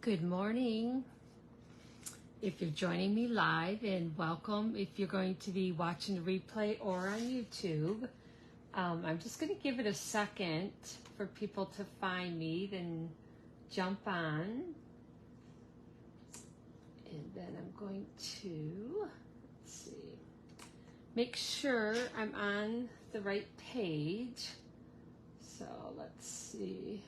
Good morning. If you're joining me live, and welcome if you're going to be watching the replay or on YouTube. I'm just going to give it a second for people to find me, then jump on. And then I'm going to, let's see, make sure I'm on the right page. So let's see.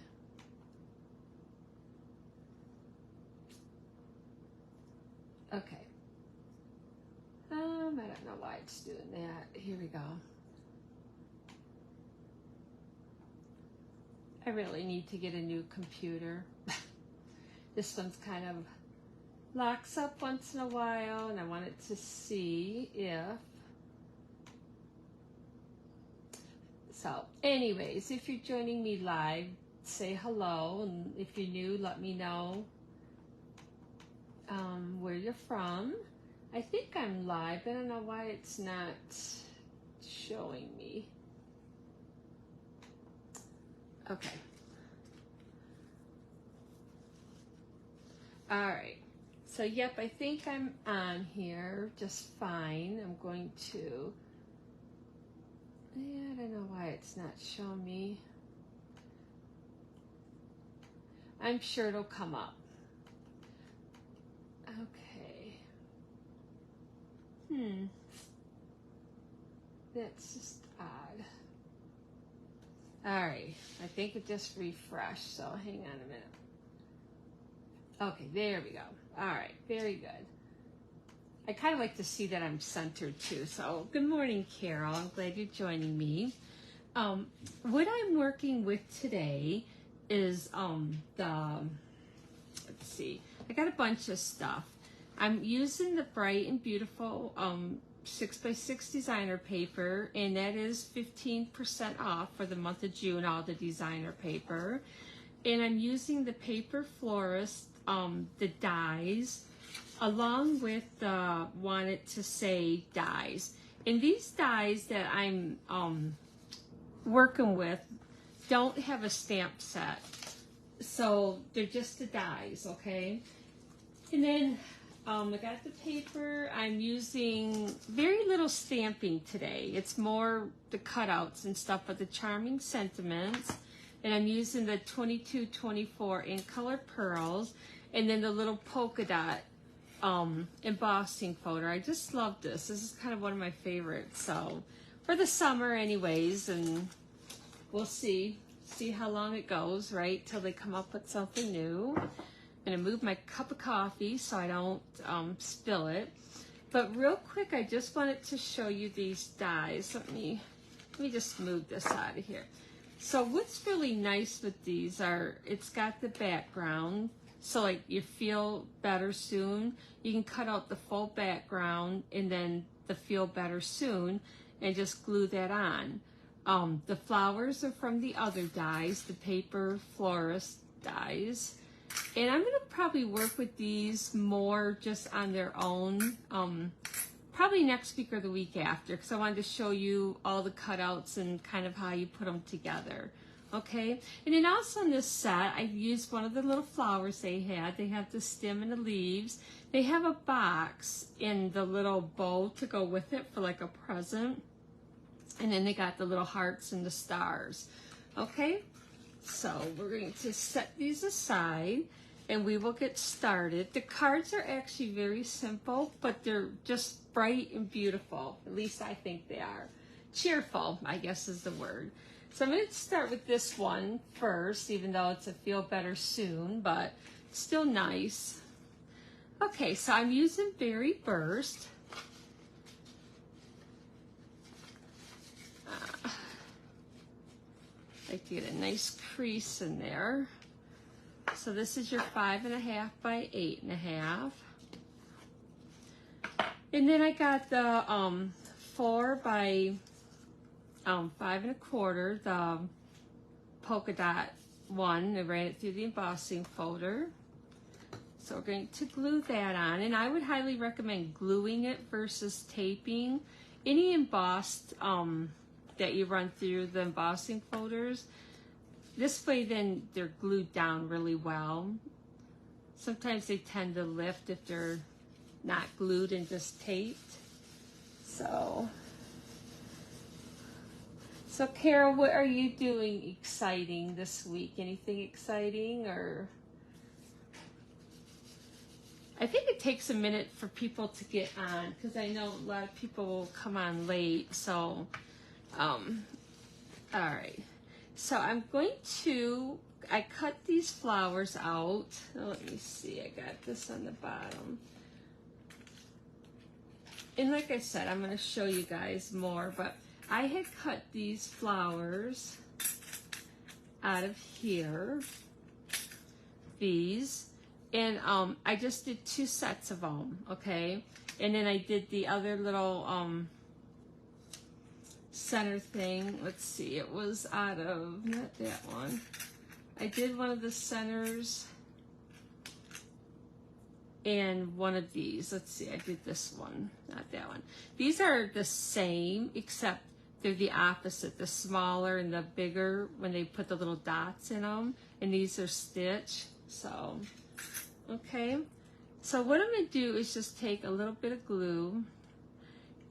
Okay. I don't know why it's doing that. Here we go. I really need to get a new computer. This one's kind of locks up once in a while, and I wanted to see if... So, anyways, if you're joining me live, say hello, and if you're new, let me know where you're from. I think I'm live. I don't know why it's not showing me. Okay. All right. So, yep, I think I'm on here just fine. I'm going to... Yeah, I don't know why it's not showing me. I'm sure it'll come up. Okay. That's just odd. All right. I think it just refreshed, so hang on a minute. Okay, there we go. All right, very good. I kind of like to see that I'm centered too. So good morning, Carol. I'm glad you're joining me. What I'm working with today is let's see, I got a bunch of stuff. I'm using the Bright and Beautiful 6x6 designer paper, and that is 15% off for the month of June, all the designer paper. And I'm using the paper Florist, the dies, along with the Want It to Say dies. And these dies that I'm working with don't have a stamp set, so they're just the dies, okay? And then I got the paper. I'm using very little stamping today. It's more the cutouts and stuff, but the Charming Sentiments. And I'm using the 2224 in color pearls, and then the little polka dot embossing folder. I just love this. This is kind of one of my favorites. So for the summer anyways, and we'll see how long it goes, right, till they come up with something new. I'm gonna move my cup of coffee so I don't spill it. But real quick, I just wanted to show you these dies. Let me just move this out of here. So what's really nice with these are, it's got the background, so like you feel better soon. You can cut out the full background and then the feel better soon and just glue that on. The flowers are from the other dies, the paper Florist dies. And I'm going to probably work with these more just on their own, probably next week or the week after, because I wanted to show you all the cutouts and kind of how you put them together. Okay, and then also in this set, I used one of the little flowers they had. They have the stem and the leaves. They have a box in the little bow to go with it for like a present. And then they got the little hearts and the stars. Okay, so we're going to set these aside and we will get started. The cards are actually very simple, but they're just bright and beautiful. At least I think they are. Cheerful, I guess is the word. So I'm going to start with this one first, even though it's a feel better soon, but still nice. Okay, so I'm using Berry Burst. Like to get a nice crease in there. So this is your 5.5 by 8.5. And then I got the 4 by 5.25, the polka dot one. I ran it through the embossing folder. So we're going to glue that on, and I would highly recommend gluing it versus taping. Any embossed that you run through the embossing folders, this way then they're glued down really well. Sometimes they tend to lift if they're not glued and just taped. So Carol, what are you doing exciting this week? Anything exciting? Or I think it takes a minute for people to get on, because I know a lot of people will come on late. So, all right. So I'm going to, I cut these flowers out. Oh, let me see, I got this on the bottom. And like I said, I'm going to show you guys more, but I had cut these flowers out of here, these, and I just did 2 sets of them, okay? And then I did the other little center thing. Let's see, it was out of, not that one. I did one of the centers and one of these. Let's see, I did this one, not that one. These are the same, except they're the opposite, the smaller and the bigger when they put the little dots in them, and these are stitched. So, okay. So what I'm going to do is just take a little bit of glue,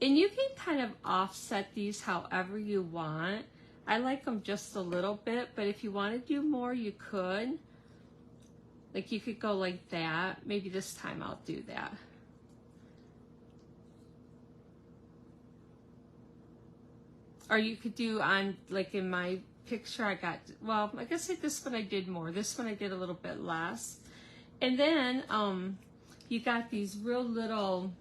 and you can kind of offset these however you want. I like them just a little bit, but if you want to do more, you could. Like you could go like that. Maybe this time I'll do that. Or you could do on, like in my picture, I got, well, I guess this one I did more. This one I did a little bit less. And then you got these real little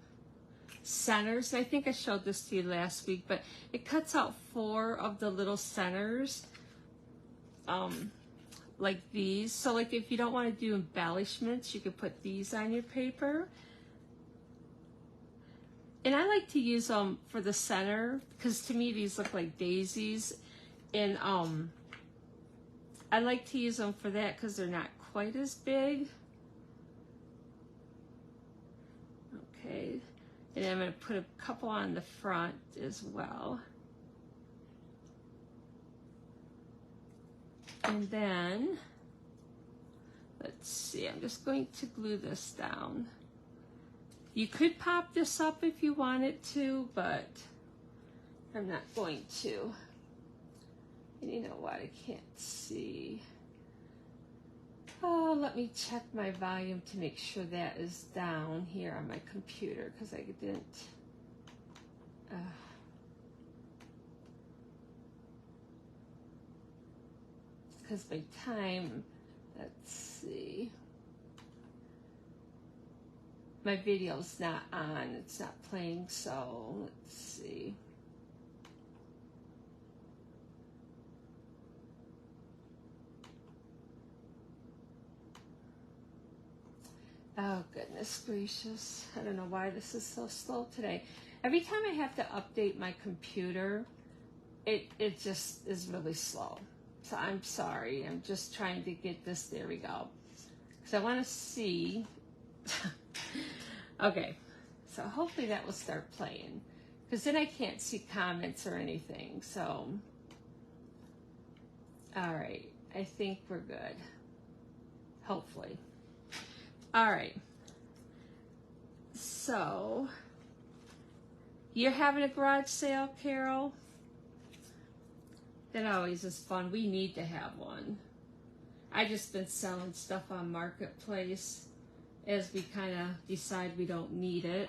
centers. I think I showed this to you last week, but it cuts out 4 of the little centers, like these. So like if you don't want to do embellishments, you could put these on your paper. And I like to use them for the center, because to me these look like daisies. And I like to use them for that because they're not quite as big. Okay, and I'm going to put a couple on the front as well. And then, let's see, I'm just going to glue this down. You could pop this up if you wanted to, but I'm not going to. And you know what, I can't see. Oh, let me check my volume to make sure that is down here on my computer, because I didn't. Because by time, let's see. My video's not on, it's not playing, so let's see. Oh, goodness gracious. I don't know why this is so slow today. Every time I have to update my computer, it just is really slow. So I'm sorry. I'm just trying to get this. There we go. Because I want to see. Okay. So hopefully that will start playing. Because then I can't see comments or anything. So, all right. I think we're good. Hopefully. All right, so you're having a garage sale, Carol? That always is fun. We need to have one. I just been selling stuff on Marketplace as we kind of decide we don't need it.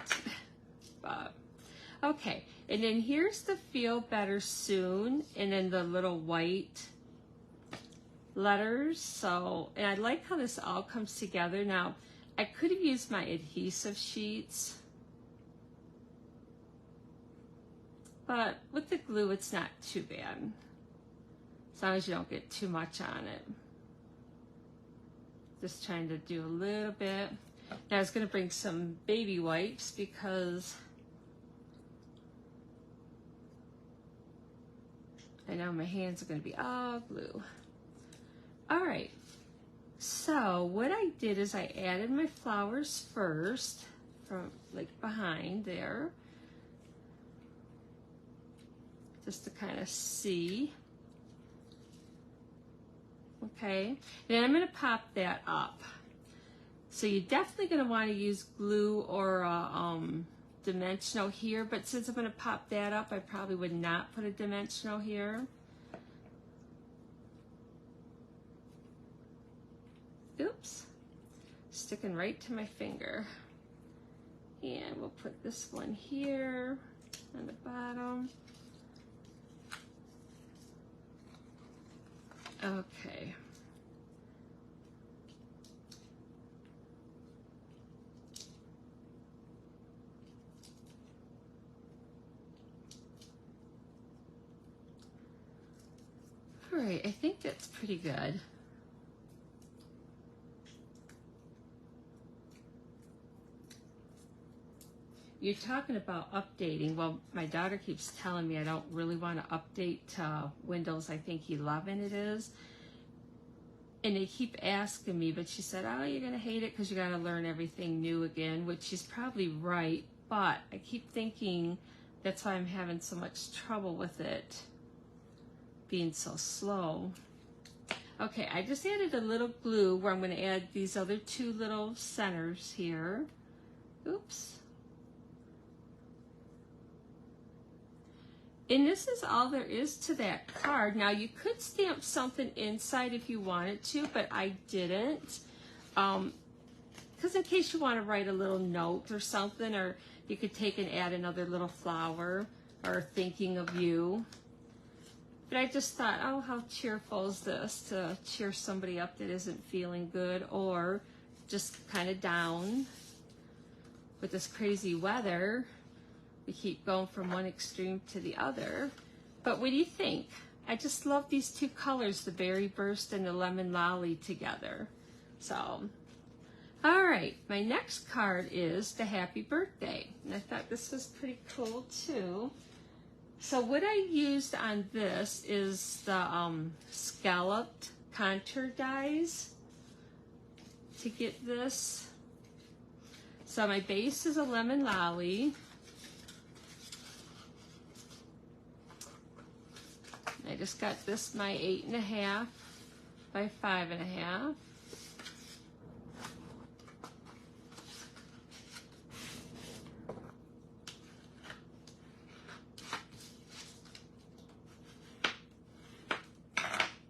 But okay, and then here's the Feel Better Soon, and then the little white letters. So, and I like how this all comes together. Now, I could have used my adhesive sheets, but with the glue, it's not too bad, as long as you don't get too much on it. Just trying to do a little bit. Now I was going to bring some baby wipes because I know my hands are going to be all glue. All right. So what I did is I added my flowers first, from like behind there, just to kind of see. Okay, then I'm going to pop that up. So you're definitely going to want to use glue or dimensional here, but since I'm going to pop that up, I probably would not put a dimensional here. Oops, sticking right to my finger. And we'll put this one here on the bottom. Okay. All right, I think that's pretty good. You're talking about updating. Well, my daughter keeps telling me I don't really want to update to Windows, I think 11 it is. And they keep asking me, but she said, oh, you're going to hate it because you got to learn everything new again, which she's probably right. But I keep thinking that's why I'm having so much trouble with it being so slow. Okay, I just added a little glue where I'm going to add these other two little centers here. Oops. And this is all there is to that card. Now you could stamp something inside if you wanted to, but I didn't. Because in case you want to write a little note or something, or you could take and add another little flower or thinking of you. But I just thought, oh, how cheerful is this to cheer somebody up that isn't feeling good or just kind of down with this crazy weather. We keep going from one extreme to the other. But what do you think? I just love these two colors, the Berry Burst and the Lemon Lolly together. So, all right, my next card is the Happy Birthday. And I thought this was pretty cool too. So what I used on this is the scalloped contour dies to get this. So my base is a Lemon Lolly. I just got this, my 8.5 by 5.5.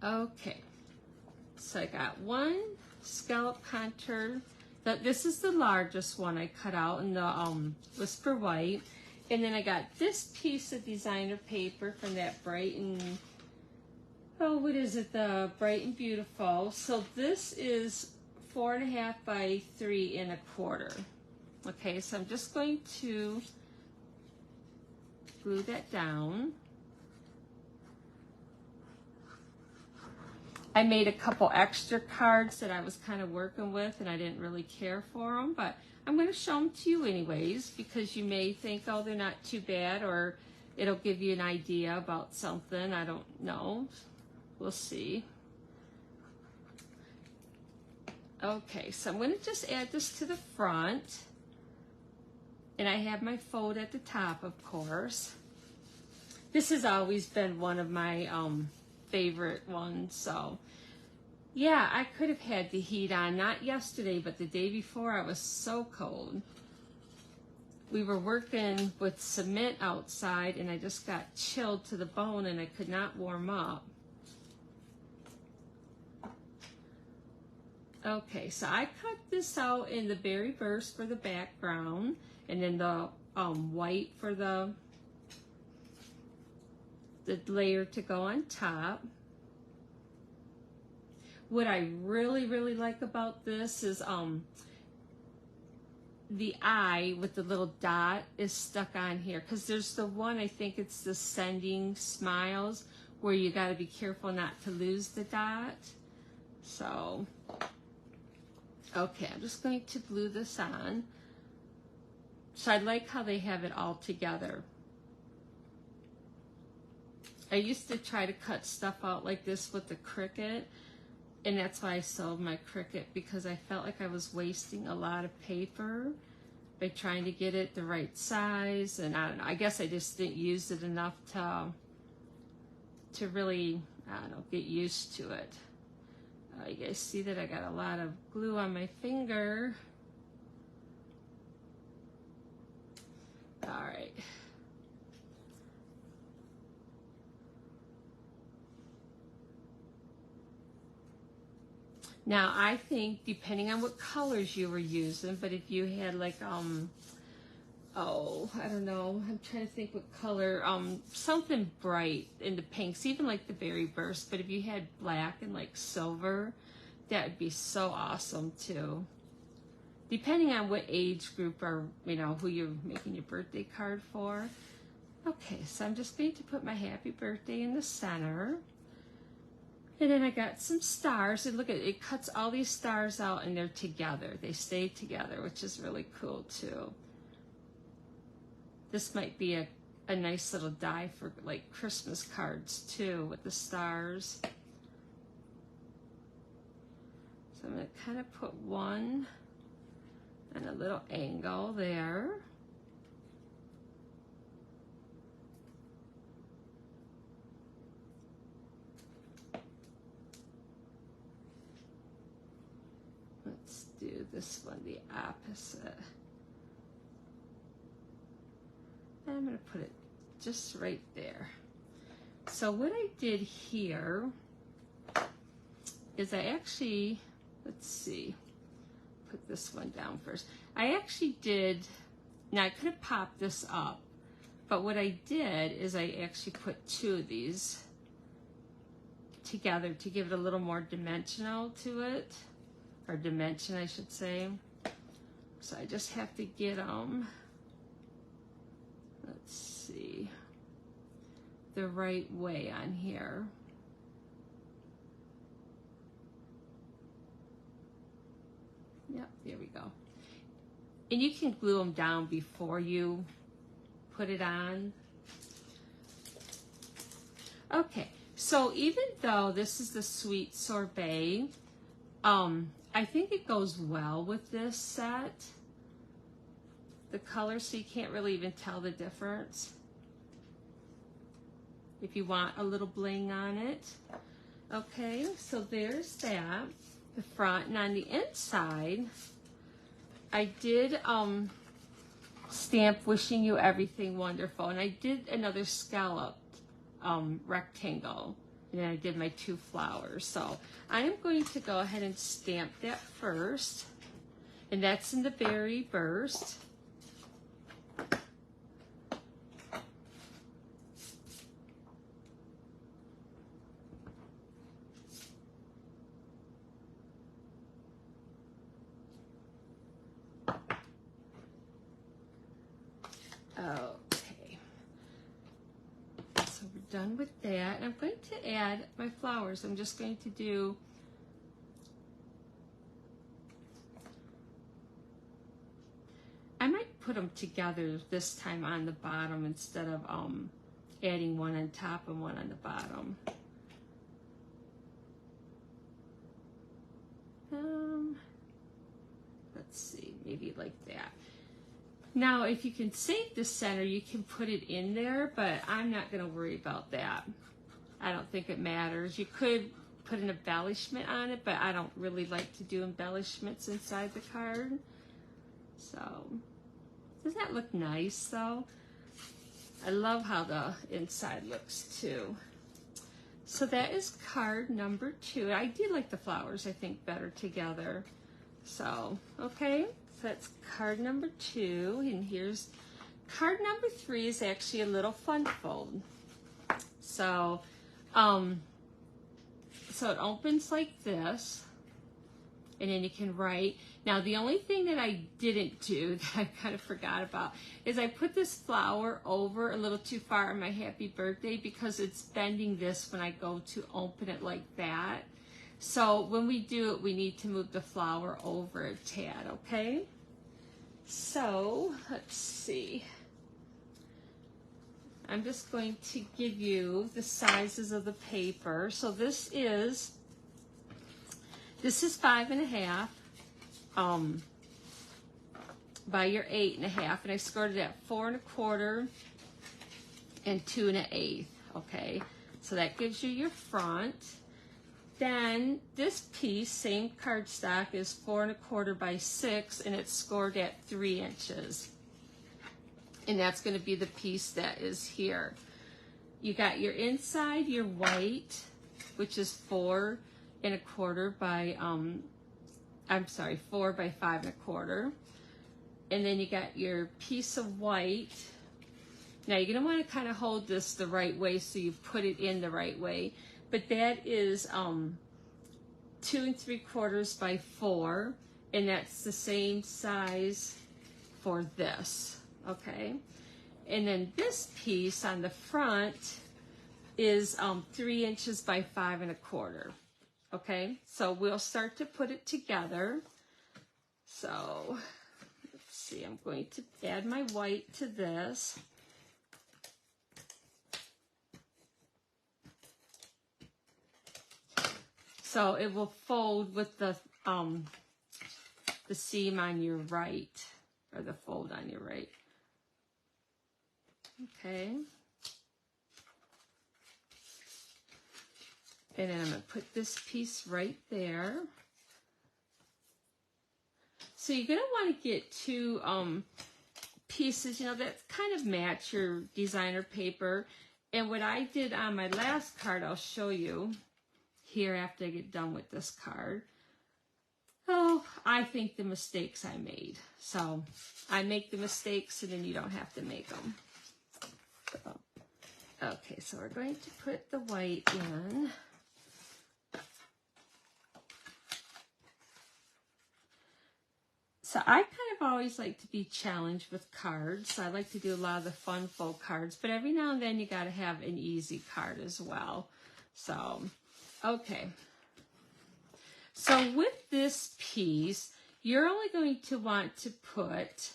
Okay, so I got one scallop contour. This is the largest one I cut out in the Whisper White. And then I got this piece of designer paper from that Bright and, oh, what is it? The Bright and Beautiful. So this is 4.5 by 3.25. Okay, so I'm just going to glue that down. I made a couple extra cards that I was kind of working with and I didn't really care for them, but I'm going to show them to you anyways because you may think, oh, they're not too bad, or it'll give you an idea about something. I don't know. We'll see. Okay, so I'm going to just add this to the front. And I have my fold at the top, of course. This has always been one of my favorite ones, so yeah, I could have had the heat on, not yesterday, but the day before. I was so cold. We were working with cement outside and I just got chilled to the bone and I could not warm up. Okay, so I cut this out in the Berry Burst for the background and then the white for the layer to go on top. What I really, really like about this is the eye with the little dot is stuck on here, because there's the one, I think it's the Sending Smiles, where you got to be careful not to lose the dot. So, okay, I'm just going to glue this on. So I like how they have it all together. I used to try to cut stuff out like this with the Cricut, and that's why I sold my Cricut, because I felt like I was wasting a lot of paper by trying to get it the right size, and I don't know, I guess I just didn't use it enough to really, I don't know, get used to it. You guys see that I got a lot of glue on my finger. All right. Now I think depending on what colors you were using, but if you had like oh, I don't know, I'm trying to think what color, something bright in the pinks, even like the Berry Burst, but if you had black and like silver, that would be so awesome too. Depending on what age group or, you know, who you're making your birthday card for. Okay, so I'm just going to put my happy birthday in the center. And then I got some stars, and look at it, it cuts all these stars out and they're together. They stay together, which is really cool too. This might be a nice little die for like Christmas cards too with the stars. So I'm going to kind of put one and a little angle there. Let's do this one the opposite. And I'm going to put it just right there. So what I did here is I actually, let's see, put this one down first. I actually did, now I could have popped this up, but what I did is I actually put two of these together to give it a little more dimensional to it, or dimension I should say. So I just have to get them, let's see, the right way on here. Yep, there we go. And you can glue them down before you put it on. Okay, so even though this is the sweet sorbet, I think it goes well with this set. The color, so you can't really even tell the difference. If you want a little bling on it. Okay, so there's that, the front. And on the inside, I did stamp wishing you everything wonderful. And I did another scalloped rectangle. And then I did my two flowers. So I am going to go ahead and stamp that first. And that's in the Berry Burst. Okay, so we're done with that. I'm going to add my flowers. I'm just going to do I might put them together this time on the bottom instead of adding one on top and one on the bottom. Let's see, maybe like that. Now, if you can save the center, you can put it in there, but I'm not going to worry about that. I don't think it matters. You could put an embellishment on it, but I don't really like to do embellishments inside the card. So, doesn't that look nice, though? I love how the inside looks, too. So that is card number 2. I do like the flowers, I think, better together. So, okay. So that's card number 2, and here's card number 3 is actually a little fun fold. So, so it opens like this, and then you can write. Now, the only thing that I didn't do that I kind of forgot about is I put this flower over a little too far on my happy birthday because it's bending this when I go to open it like that. So when we do it, we need to move the flower over a tad, okay? So let's see. I'm just going to give you the sizes of the paper. So this is 5.5 by your 8.5, and I scored it at 4 1/4 and 2 1/8. Okay, so that gives you your front. then this piece, same cardstock, is 4 1/4 by 6, and it's scored at 3 inches. And that's going to be the piece that is here. You got your inside, your white, which is 4 1/4 by, 4 by 5 1/4. And then you got your piece of white. Now you're going to want to kind of hold this the right way so you put it in the right way. But that is 2 3/4 by 4, and that's the same size for this, okay? And then this piece on the front is 3 inches by 5 1/4, okay? So we'll start to put it together. So let's see, I'm going to add my white to this. So it will fold with the seam on your right, or the fold on your right. Okay. And then I'm going to put this piece right there. So you're going to want to get 2 pieces, you know, that kind of match your designer paper. And what I did on my last card, I'll show you here after I get done with this card. Oh, I think the mistakes I made. So I make the mistakes and then you don't have to make them. So, okay, so we're going to put the white in. So I kind of always like to be challenged with cards. So I like to do a lot of the fun full cards, but every now and then you got to have an easy card as well. So, okay. So with this piece, you're only going to want to put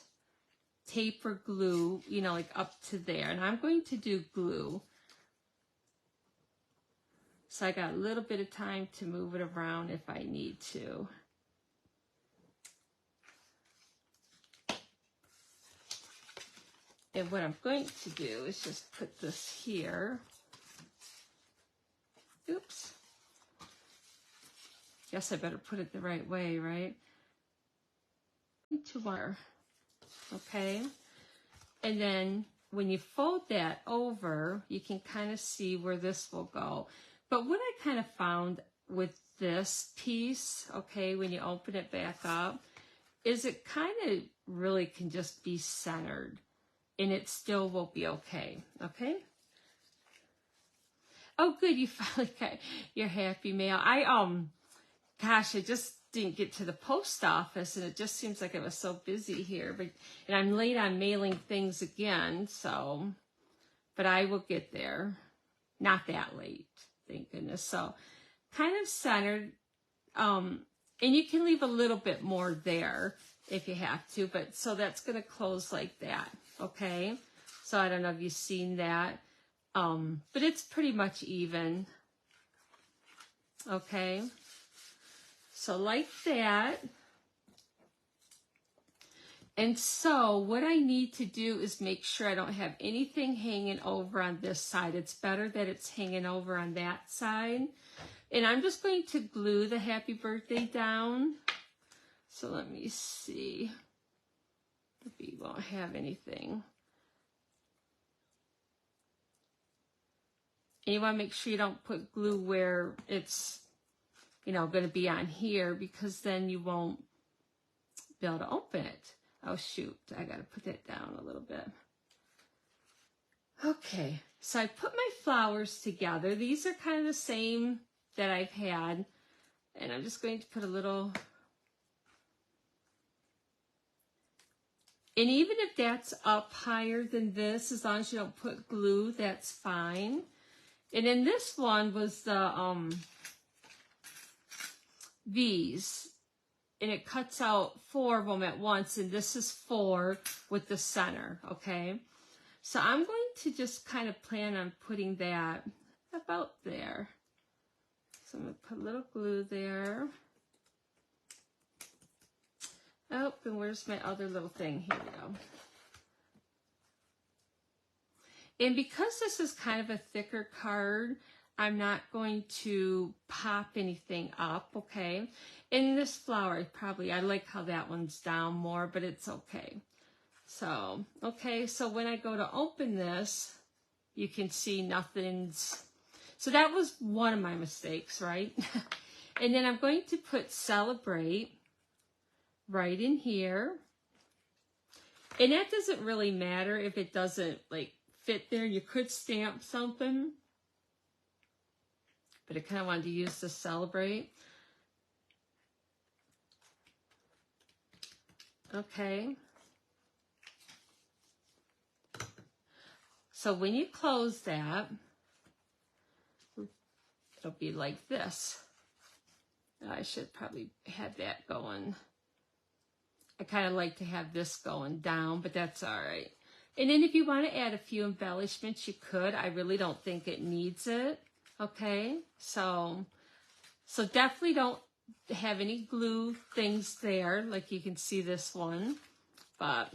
tape or glue, you know, like up to there. And I'm going to do glue. So I got a little bit of time to move it around if I need to. And what I'm going to do is just put this here. Oops. Guess I better put it the right way, right? To wire. Okay. And then when you fold that over, you can kind of see where this will go. But what I kind of found with this piece, okay, when you open it back up, is it kind of really can just be centered. And it still will be okay, okay? Oh, good, you finally got your happy mail. Gosh, I just didn't get to the post office, and it just seems like I was so busy here. And I'm late on mailing things again, so, but I will get there. Not that late, thank goodness. So, kind of centered, and you can leave a little bit more there if you have to, but so that's going to close like that. Okay, so I don't know if you've seen that, but it's pretty much even. Okay, so like that. And so what I need to do is make sure I don't have anything hanging over on this side. It's better that it's hanging over on that side. And I'm just going to glue the happy birthday down. So let me see. We won't have anything. And you want to make sure you don't put glue where it's, you know, going to be on here, because then you won't be able to open it. Oh, shoot. I got to put that down a little bit. Okay. So I put my flowers together. These are kind of the same that I've had. And I'm just going to put a little... And even if that's up higher than this, as long as you don't put glue, that's fine. And then this one was the these. And it cuts out 4 of them at once. And this is 4 with the center, okay? So I'm going to just kind of plan on putting that about there. So I'm going to put a little glue there. Oh, and where's my other little thing? Here we go. And because this is kind of a thicker card, I'm not going to pop anything up, okay? In this flower, I like how that one's down more, but it's okay. So, okay, so when I go to open this, you can see nothing's, so that was one of my mistakes, right? And then I'm going to put Celebrate right in here. And that doesn't really matter if it doesn't like fit there. You could stamp something, but I kind of wanted to use the Celebrate. Okay. So when you close that, it'll be like this. I should probably have that going. I kind of like to have this going down, but that's all right. And then if you want to add a few embellishments, you could. I really don't think it needs it. Okay, so definitely don't have any glue things there, like you can see this one. But,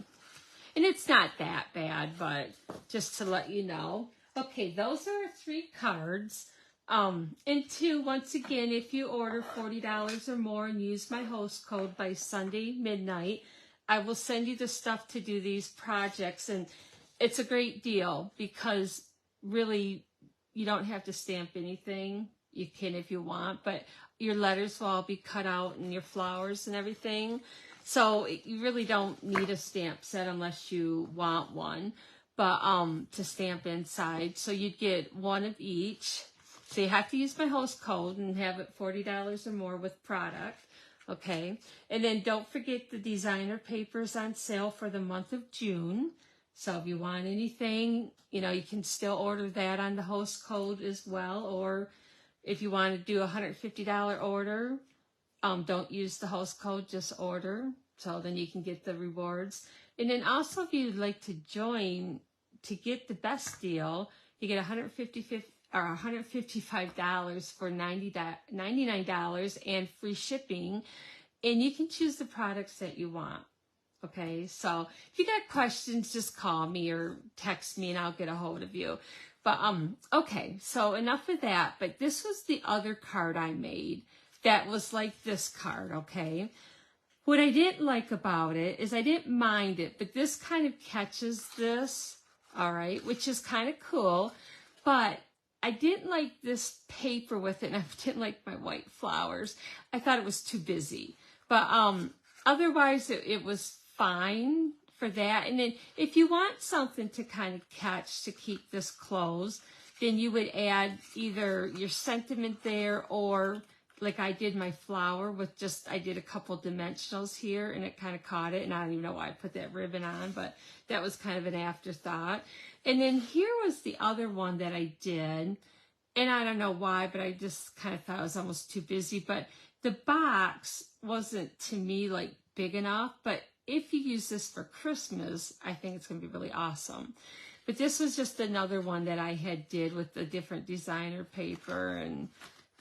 and it's not that bad, but just to let you know. Okay, those are 3 cards. And 2, once again, if you order $40 or more and use my host code by Sunday midnight, I will send you the stuff to do these projects. And it's a great deal because really you don't have to stamp anything. You can if you want, but your letters will all be cut out and your flowers and everything. So you really don't need a stamp set unless you want one, but to stamp inside. So you'd get 1 of each. So you have to use my host code and have it $40 or more with product, okay? And then don't forget the designer papers on sale for the month of June. So if you want anything, you know, you can still order that on the host code as well. Or if you want to do a $150 order, don't use the host code, just order. So then you can get the rewards. And then also if you'd like to join to get the best deal, you get $155 for $99 and free shipping, and you can choose the products that you want. Okay, so if you got questions, just call me or text me and I'll get a hold of you. But okay, so enough of that. But this was the other card I made that was like this card, okay? What I didn't like about it is I didn't mind it, but this kind of catches this, all right, which is kind of cool. But I didn't like this paper with it, and I didn't like my white flowers. I thought it was too busy. But otherwise, it was fine for that. And then if you want something to kind of catch to keep this closed, then you would add either your sentiment there or like I did my flower with just, I did a couple dimensionals here and it kind of caught it. And I don't even know why I put that ribbon on, but that was kind of an afterthought. And then here was the other one that I did. And I don't know why, but I just kind of thought I was almost too busy. But the box wasn't, to me, like big enough. But if you use this for Christmas, I think it's going to be really awesome. But this was just another one that I had did with the different designer paper and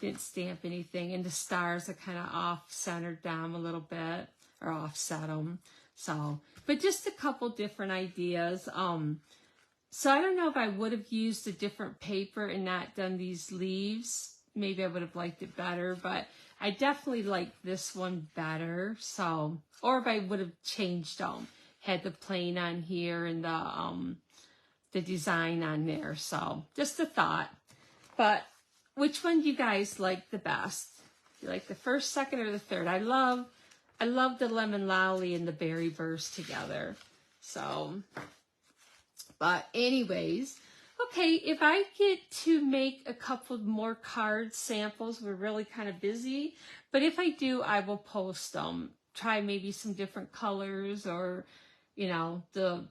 didn't stamp anything. And the stars are kind of off-centered down a little bit, or offset them. So, but just a couple different ideas. So I don't know if I would have used a different paper and not done these leaves. Maybe I would have liked it better, but I definitely like this one better. So, or if I would have changed them, had the plain on here and the design on there. So just a thought. But which one do you guys like the best? You like the first, second, or the third? I love the lemon lolly and the berry burst together. So, but anyways, okay, if I get to make a couple more card samples, we're really kind of busy. But if I do, I will post them. Try maybe some different colors or, you know, the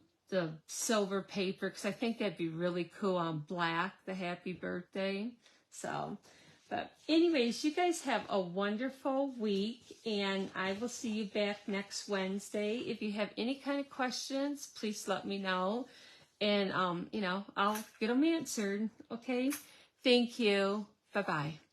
silver paper, because I think that'd be really cool on black, the happy birthday. So, but anyways, you guys have a wonderful week, and I will see you back next Wednesday. If you have any kind of questions, please let me know, and you know, I'll get them answered. Okay, thank you. Bye bye.